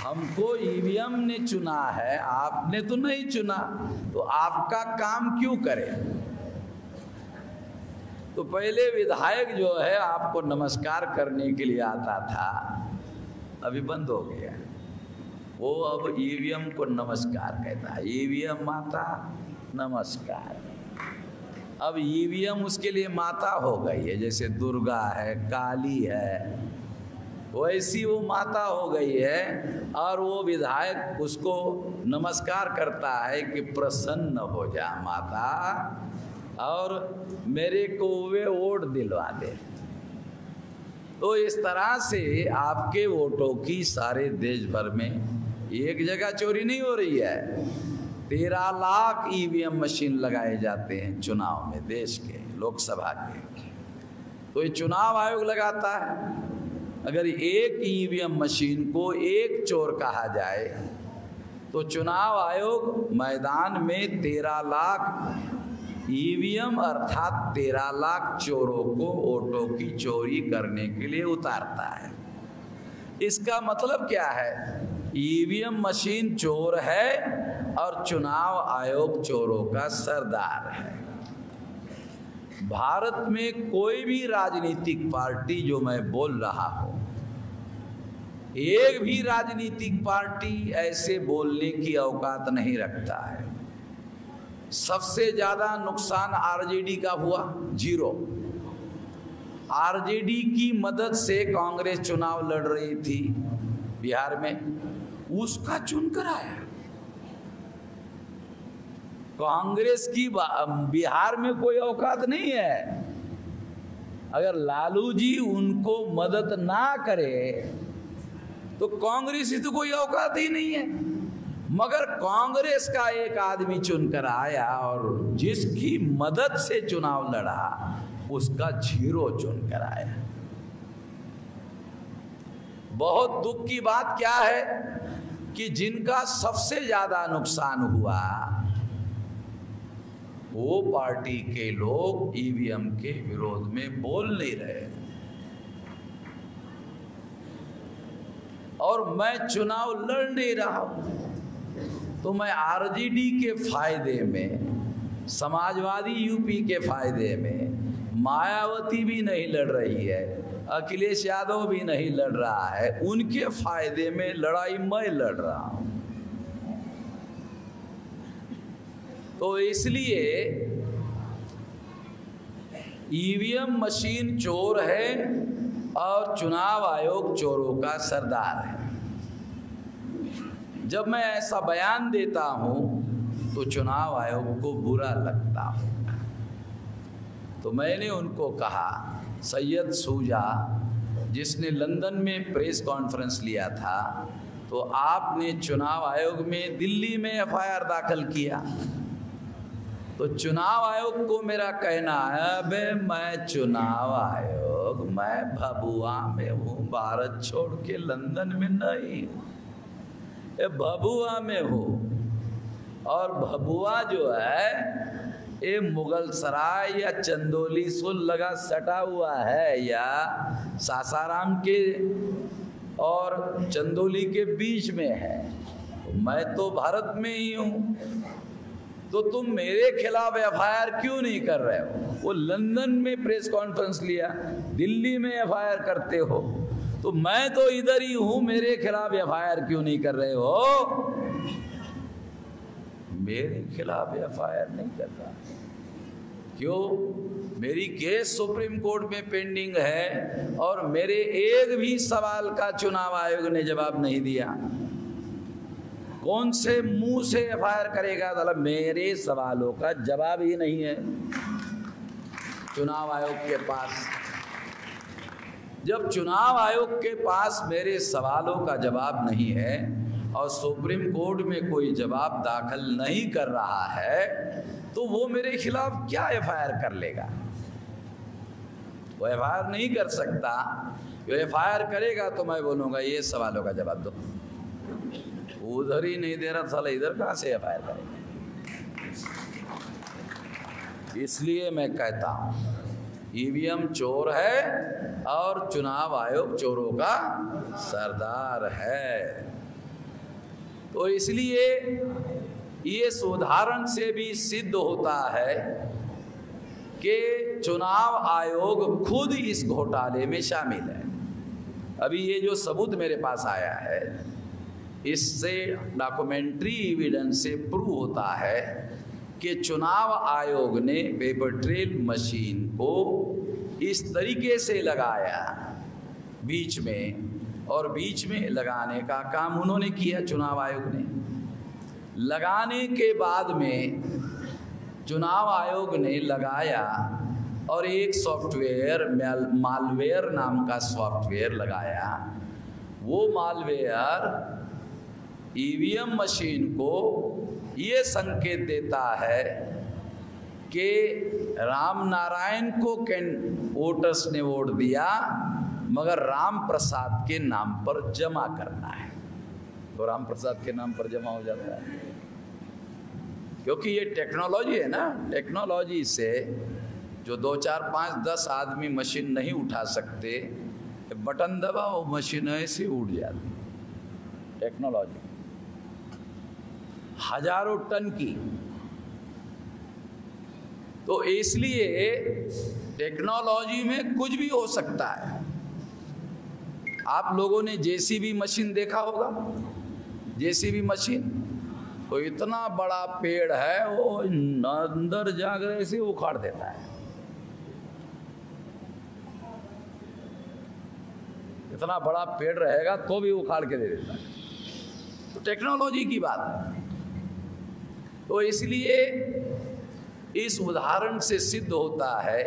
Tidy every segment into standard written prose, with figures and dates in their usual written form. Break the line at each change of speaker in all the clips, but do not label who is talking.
हमको ईवीएम ने चुना है, आपने तो नहीं चुना, तो आपका काम क्यों करे? तो पहले विधायक जो है आपको नमस्कार करने के लिए आता था, अभी बंद हो गया, वो अब ईवीएम को नमस्कार कहता है। ईवीएम माता नमस्कार। अब ईवीएम उसके लिए माता हो गई है, जैसे दुर्गा है, काली है, वैसी वो माता हो गई है। और वो विधायक उसको नमस्कार करता है कि प्रसन्न हो जा माता और मेरे को वे वोट दिलवा दे। तो इस तरह से आपके वोटों की सारे देश भर में एक जगह चोरी नहीं हो रही है। 13 लाख ईवीएम मशीन लगाए जाते हैं चुनाव में, देश के लोकसभा के। तो ये चुनाव आयोग लगाता है। अगर एक ईवीएम मशीन को एक चोर कहा जाए तो चुनाव आयोग मैदान में 13 लाख ईवीएम अर्थात 13 लाख चोरों को वोटों की चोरी करने के लिए उतारता है। इसका मतलब क्या है? ईवीएम मशीन चोर है और चुनाव आयोग चोरों का सरदार है। भारत में कोई भी राजनीतिक पार्टी, जो मैं बोल रहा हूं, एक भी राजनीतिक पार्टी ऐसे बोलने की औकात नहीं रखता है। सबसे ज्यादा नुकसान आरजेडी का हुआ, 0। आरजेडी की मदद से कांग्रेस चुनाव लड़ रही थी बिहार में, उसका चुनकर आया। कांग्रेस की बिहार में कोई औकात नहीं है। अगर लालू जी उनको मदद ना करे तो कांग्रेस ही तो कोई औकात ही नहीं है। मगर कांग्रेस का एक आदमी चुनकर आया और जिसकी मदद से चुनाव लड़ा उसका 0 चुनकर आया। बहुत दुख की बात क्या है कि जिनका सबसे ज्यादा नुकसान हुआ वो पार्टी के लोग ईवीएम के विरोध में बोल नहीं रहे। और मैं चुनाव लड़ नहीं रहा हूं, तो मैं आरजेडी के फायदे में, समाजवादी यूपी के फायदे में, मायावती भी नहीं लड़ रही है, अखिलेश यादव भी नहीं लड़ रहा है, उनके फायदे में लड़ाई मैं लड़ रहा हूं। तो इसलिए ईवीएम मशीन चोर है और चुनाव आयोग चोरों का सरदार है। जब मैं ऐसा बयान देता हूं तो चुनाव आयोग को बुरा लगता है। तो मैंने उनको कहा, सैयद सूजा जिसने लंदन में प्रेस कॉन्फ्रेंस लिया था, तो आपने चुनाव आयोग में दिल्ली में एफआईआर दाखिल किया। तो चुनाव आयोग को मेरा कहना है, अबे मैं चुनाव आयोग, मैं भभुआ में हूँ, भारत छोड़ के लंदन में नहीं हूँ, भभुआ में हूँ। और भभुआ जो है ये मुगल सराय या चंदौली से लगा सटा हुआ है, या सासाराम के और चंदौली के बीच में है। मैं तो भारत में ही हूँ, तो तुम मेरे खिलाफ एफआईआर क्यों नहीं कर रहे हो? वो लंदन में प्रेस कॉन्फ्रेंस लिया, दिल्ली में एफआईआर करते हो, तो मैं तो इधर ही हूं, मेरे खिलाफ एफआईआर क्यों नहीं कर रहे हो? मेरे खिलाफ एफआईआर नहीं कर रहा क्यों? मेरी केस सुप्रीम कोर्ट में पेंडिंग है और मेरे एक भी सवाल का चुनाव आयोग ने जवाब नहीं दिया। कौन से मुंह से एफआईआर करेगा? मतलब मेरे सवालों का जवाब ही नहीं है चुनाव आयोग के पास। जब चुनाव आयोग के पास मेरे सवालों का जवाब नहीं है और सुप्रीम कोर्ट में कोई जवाब दाखिल नहीं कर रहा है, तो वो मेरे खिलाफ क्या एफआईआर कर लेगा? वो एफआईआर नहीं कर सकता। जो एफआईआर करेगा तो मैं बोलूँगा ये सवालों का जवाब दो, उधर ही नहीं दे रहा, साला इधर कहाँ से एफआईआर करेगा? इसलिए मैं कहता हूँ ईवीएम चोर है और चुनाव आयोग चोरों का सरदार है। तो इसलिए ये उदाहरण से भी सिद्ध होता है कि चुनाव आयोग खुद इस घोटाले में शामिल है। अभी ये जो सबूत मेरे पास आया है, इससे डॉक्यूमेंट्री एविडेंस से प्रूव होता है कि चुनाव आयोग ने पेपर ट्रेल मशीन को इस तरीके से लगाया बीच में, और बीच में लगाने का काम उन्होंने किया, चुनाव आयोग ने। लगाने के बाद में चुनाव आयोग ने लगाया और एक सॉफ्टवेयर, मालवेयर नाम का सॉफ्टवेयर लगाया। वो मालवेयर ईवीएम मशीन को ये संकेत देता है कि राम नारायण को वोटर्स ने वोट दिया, मगर राम प्रसाद के नाम पर जमा करना है। तो राम प्रसाद के नाम पर जमा हो जाता है, क्योंकि ये टेक्नोलॉजी है ना। टेक्नोलॉजी से जो 2, 4, 5, 10 आदमी मशीन नहीं उठा सकते, बटन दबाओ मशीन ऐसे उठ जाती। टेक्नोलॉजी हजारों टन की। तो इसलिए टेक्नोलॉजी में कुछ भी हो सकता है। आप लोगों ने जेसीबी मशीन देखा होगा। जेसीबी मशीन तो इतना बड़ा पेड़ है, वो अंदर जाकर ऐसे उखाड़ देता है। इतना बड़ा पेड़ रहेगा तो भी उखाड़ के दे देता है। तो टेक्नोलॉजी की बात है। तो इसलिए इस उदाहरण से सिद्ध होता है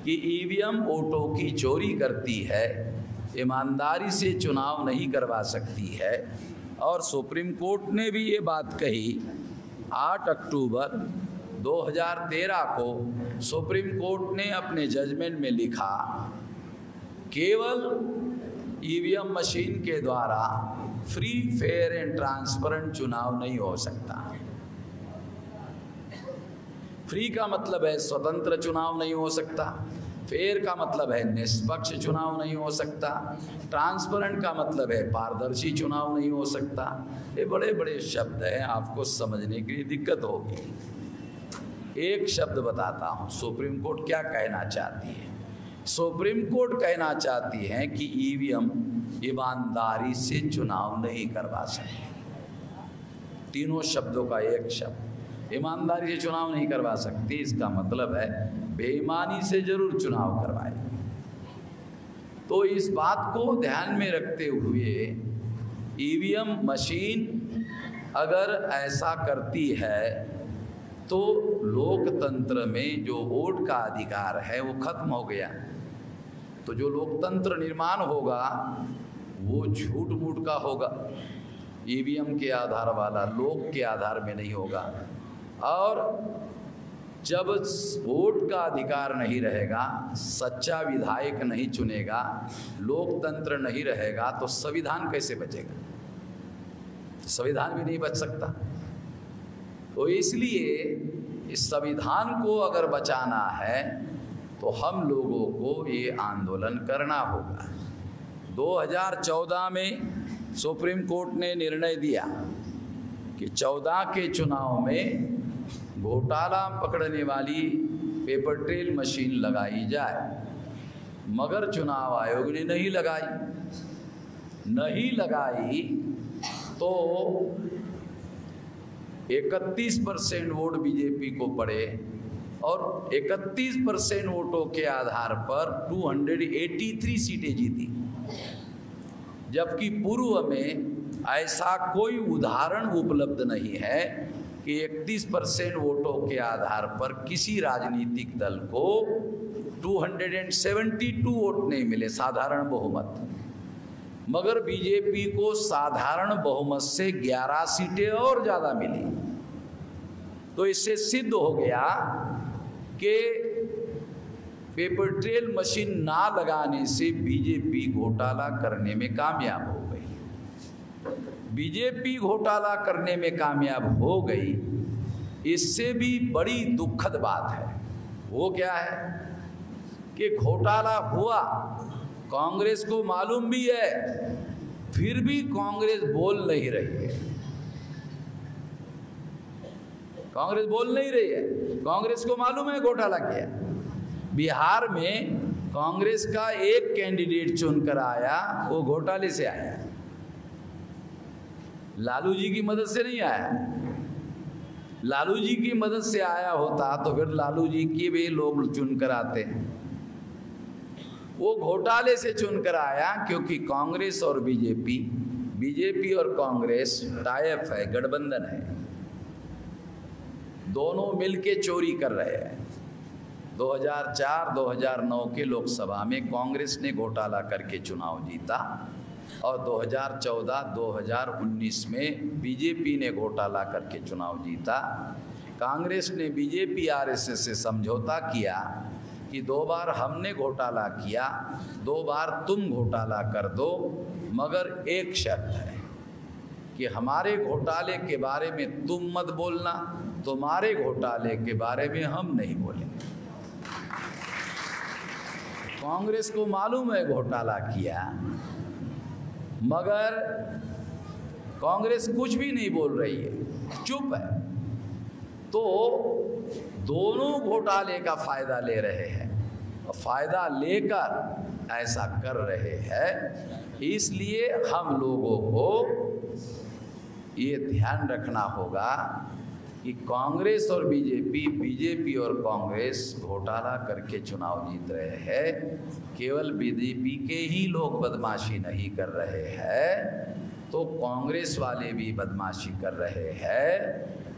कि ईवीएम वोटों की चोरी करती है, ईमानदारी से चुनाव नहीं करवा सकती है। और सुप्रीम कोर्ट ने भी ये बात कही 8 अक्टूबर 2013 को। सुप्रीम कोर्ट ने अपने जजमेंट में लिखा, केवल ईवीएम मशीन के द्वारा फ्री, फेयर एंड ट्रांसपेरेंट चुनाव नहीं हो सकता। फ्री का मतलब है स्वतंत्र चुनाव नहीं हो सकता, फेयर का मतलब है निष्पक्ष चुनाव नहीं हो सकता, ट्रांसपेरेंट का मतलब है पारदर्शी चुनाव नहीं हो सकता। ये बड़े बड़े शब्द हैं, आपको समझने के लिए दिक्कत होगी। एक शब्द बताता हूँ, सुप्रीम कोर्ट क्या कहना चाहती है। सुप्रीम कोर्ट कहना चाहती है कि ईवीएम ईमानदारी से चुनाव नहीं करवा सकती। तीनों शब्दों का एक शब्द, ईमानदारी से चुनाव नहीं करवा सकती, इसका मतलब है बेईमानी से जरूर चुनाव करवाए। तो इस बात को ध्यान में रखते हुए ईवीएम मशीन अगर ऐसा करती है तो लोकतंत्र में जो वोट का अधिकार है वो खत्म हो गया। तो जो लोकतंत्र निर्माण होगा वो झूठ मूठ का होगा, ईवीएम के आधार वाला, लोक के आधार में नहीं होगा। और जब वोट का अधिकार नहीं रहेगा, सच्चा विधायक नहीं चुनेगा, लोकतंत्र नहीं रहेगा, तो संविधान कैसे बचेगा? संविधान भी नहीं बच सकता। तो इसलिए इस संविधान को अगर बचाना है तो हम लोगों को ये आंदोलन करना होगा। 2014 में सुप्रीम कोर्ट ने निर्णय दिया कि 14 के चुनाव में घोटाला पकड़ने वाली पेपर ट्रेल मशीन लगाई जाए, मगर चुनाव आयोग ने नहीं लगाई तो 31% वोट बीजेपी को पड़े और 31% वोटों के आधार पर 283 सीटें जीती। जबकि पूर्व में ऐसा कोई उदाहरण उपलब्ध नहीं है कि 31% वोटों के आधार पर किसी राजनीतिक दल को 272 वोट नहीं मिले, साधारण बहुमत। मगर बीजेपी को साधारण बहुमत से 11 सीटें और ज़्यादा मिली। तो इससे सिद्ध हो गया कि पेपर ट्रेल मशीन ना लगाने से बीजेपी घोटाला करने में कामयाब हो गई। बीजेपी घोटाला करने में कामयाब हो गई। इससे भी बड़ी दुखद बात है, वो क्या है कि घोटाला हुआ, कांग्रेस को मालूम भी है, फिर भी कांग्रेस बोल नहीं रही है। कांग्रेस बोल नहीं रही है। कांग्रेस को मालूम है घोटाला किया। बिहार में कांग्रेस का एक कैंडिडेट चुनकर आया, वो घोटाले से आया, लालू जी की मदद से नहीं आया। लालू जी की मदद से आया होता तो फिर लालू जी की भी लोग चुनकर आते। वो घोटाले से चुनकर आया क्योंकि कांग्रेस और बीजेपी और कांग्रेस टाइप है, गठबंधन है, दोनों मिलके चोरी कर रहे हैं। 2004-2009 के लोकसभा में कांग्रेस ने घोटाला करके चुनाव जीता और 2014-2019 में बीजेपी ने घोटाला करके चुनाव जीता। कांग्रेस ने बीजेपी आरएसएस से समझौता किया कि 2 बार हमने घोटाला किया, 2 बार तुम घोटाला कर दो, मगर एक शर्त है कि हमारे घोटाले के बारे में तुम मत बोलना, तुम्हारे घोटाले के बारे में हम नहीं बोलेंगे। कांग्रेस को मालूम है घोटाला किया, मगर कांग्रेस कुछ भी नहीं बोल रही है, चुप है। तो दोनों घोटाले का फायदा ले रहे हैं, फायदा लेकर ऐसा कर रहे हैं। इसलिए हम लोगों को ये ध्यान रखना होगा कि कांग्रेस और बीजेपी और कांग्रेस घोटाला करके चुनाव जीत रहे हैं। केवल बीजेपी के ही लोग बदमाशी नहीं कर रहे हैं, तो कांग्रेस वाले भी बदमाशी कर रहे हैं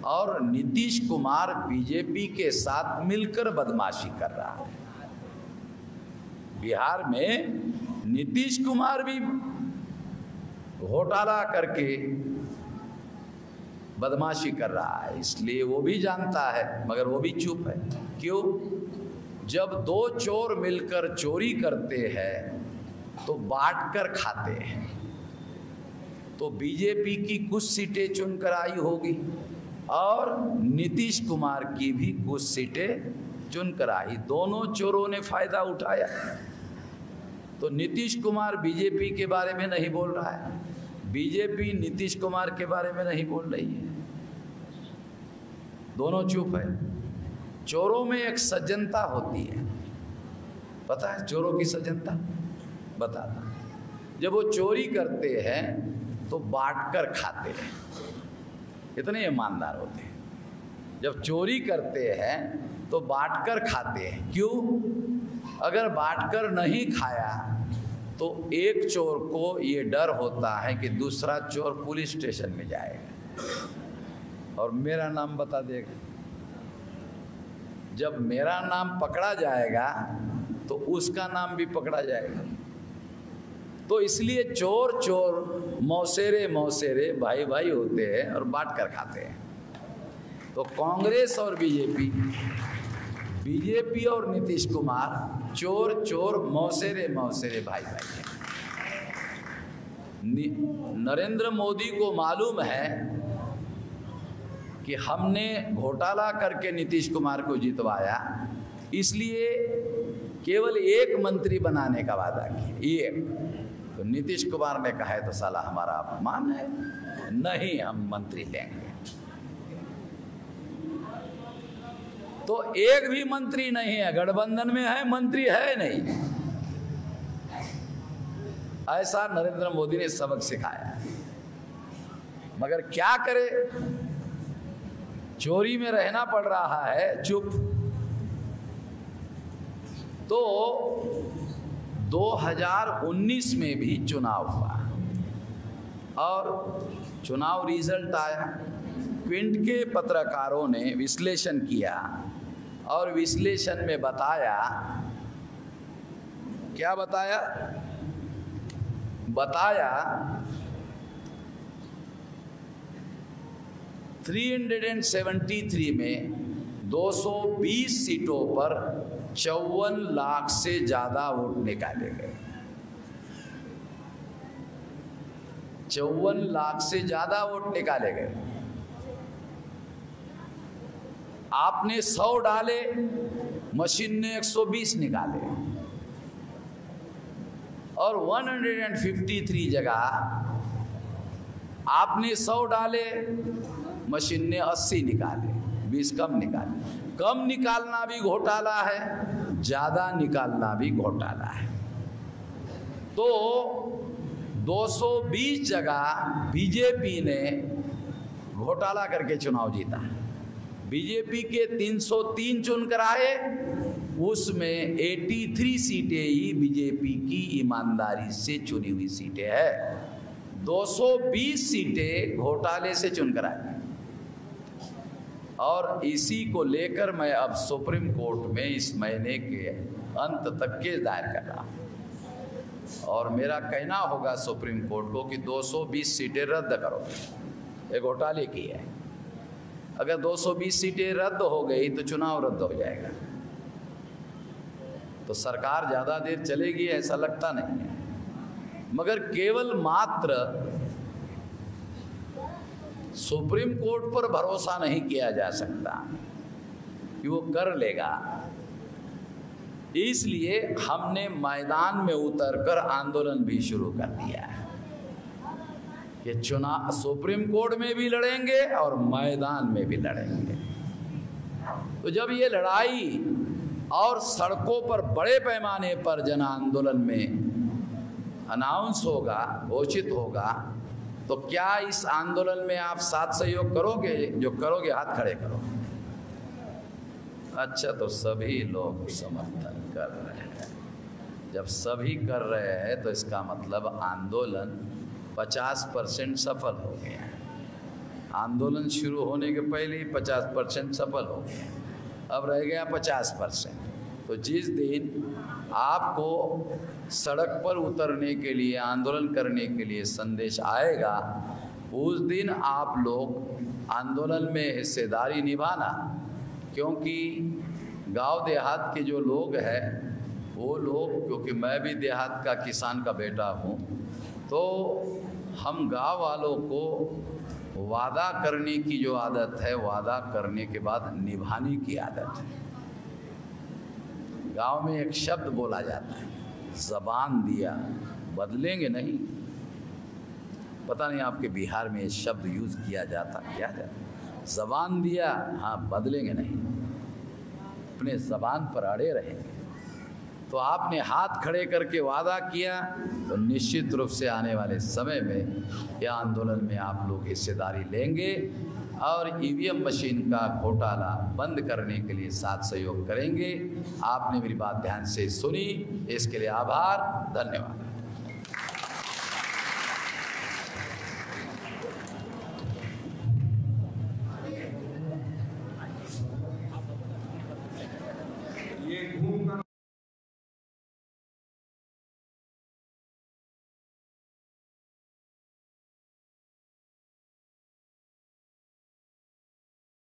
और नीतीश कुमार बीजेपी के साथ मिलकर बदमाशी कर रहा है। बिहार में नीतीश कुमार भी घोटाला करके बदमाशी कर रहा है, इसलिए वो भी जानता है, मगर वो भी चुप है। क्यों? जब 2 चोर मिलकर चोरी करते हैं तो बांटकर खाते हैं। तो बीजेपी की कुछ सीटें चुनकर आई होगी और नीतीश कुमार की भी कुछ सीटें चुनकर आई, दोनों चोरों ने फायदा उठाया। तो नीतीश कुमार बीजेपी के बारे में नहीं बोल रहा है, बीजेपी नीतीश कुमार के बारे में नहीं बोल रही है, दोनों चुप है। चोरों में एक सज्जनता होती है, पता है चोरों की सज्जनता? बताता, जब वो चोरी करते हैं तो बांटकर खाते हैं, इतने ईमानदार होते हैं। जब चोरी करते हैं तो बांटकर खाते हैं। क्यों? अगर बांटकर नहीं खाया तो एक चोर को ये डर होता है कि दूसरा चोर पुलिस स्टेशन में जाएगा और मेरा नाम बता देगा। जब मेरा नाम पकड़ा जाएगा तो उसका नाम भी पकड़ा जाएगा। तो इसलिए चोर चोर, मौसेरे मौसेरे, भाई भाई होते हैं और बांट कर खाते हैं। तो कांग्रेस और बीजेपी और नीतीश कुमार चोर चोर, मौसेरे मौसेरे, भाई भाई हैं। नरेंद्र मोदी को मालूम है कि हमने घोटाला करके नीतीश कुमार को जितवाया, इसलिए केवल एक मंत्री बनाने का वादा किया, एक। तो नीतीश कुमार ने कहा है तो साला हमारा अपमान है, नहीं हम मंत्री लेंगे। तो एक भी मंत्री नहीं है, गठबंधन में है, मंत्री है नहीं। ऐसा नरेंद्र मोदी ने सबक सिखाया, मगर क्या करे, चोरी में रहना पड़ रहा है, चुप। तो 2019 में भी चुनाव हुआ और चुनाव रिजल्ट आया। क्विंट के पत्रकारों ने विश्लेषण किया और विश्लेषण में बताया, क्या बताया? बताया 373 में 220 सीटों पर 54 लाख से ज्यादा वोट निकाले गए। 54 लाख से ज्यादा वोट निकाले गए। आपने 100 डाले, मशीन ने 120 निकाले और 153 जगह आपने 100 डाले, मशीन ने 80 निकाले। 20 कम निकाल। कम निकालना भी घोटाला है, ज़्यादा निकालना भी घोटाला है। तो 220 जगह बीजेपी ने घोटाला करके चुनाव जीता। बीजेपी के 303 चुनकर आए, उसमें 83 सीटें ही बीजेपी की ईमानदारी से चुनी हुई सीटें हैं। 220 सीटें घोटाले से चुनकर आए। और इसी को लेकर मैं अब सुप्रीम कोर्ट में इस महीने के अंत तक केस दायर कर रहा हूँ। और मेरा कहना होगा सुप्रीम कोर्ट को कि 220 सीटें रद्द करो, ये घोटाले की है। अगर 220 सीटें रद्द हो गई तो चुनाव रद्द हो जाएगा, तो सरकार ज़्यादा देर चलेगी ऐसा लगता नहीं है। मगर केवल मात्र सुप्रीम कोर्ट पर भरोसा नहीं किया जा सकता कि वो कर लेगा। इसलिए हमने मैदान में उतरकर आंदोलन भी शुरू कर दिया है कि चुनाव सुप्रीम कोर्ट में भी लड़ेंगे और मैदान में भी लड़ेंगे। तो जब ये लड़ाई और सड़कों पर बड़े पैमाने पर जन आंदोलन में अनाउंस होगा, घोषित होगा, तो क्या इस आंदोलन में आप साथ सहयोग करोगे? जो करोगे हाथ खड़े करो। अच्छा, तो सभी लोग समर्थन कर रहे हैं। जब सभी कर रहे हैं तो इसका मतलब आंदोलन 50% सफल हो गया है। आंदोलन शुरू होने के पहले ही 50% सफल हो गया, अब रह गया 50%। तो जिस दिन आपको सड़क पर उतरने के लिए, आंदोलन करने के लिए संदेश आएगा, उस दिन आप लोग आंदोलन में हिस्सेदारी निभाना। क्योंकि गांव देहात के जो लोग हैं वो लोग, क्योंकि मैं भी देहात का किसान का बेटा हूँ, तो हम गांव वालों को वादा करने की जो आदत है, वादा करने के बाद निभाने की आदत है। गांव में एक शब्द बोला जाता है, ज़बान दिया, बदलेंगे नहीं। पता नहीं आपके बिहार में ये शब्द यूज़ किया जाता क्या जाता? ज़बान दिया, हाँ, बदलेंगे नहीं, अपने ज़बान पर अड़े रहेंगे। तो आपने हाथ खड़े करके वादा किया, तो निश्चित रूप से आने वाले समय में यह आंदोलन में आप लोग हिस्सेदारी लेंगे और ईवीएम मशीन का घोटाला बंद करने के लिए साथ सहयोग करेंगे। आपने मेरी बात ध्यान से सुनी, इसके लिए आभार, धन्यवाद।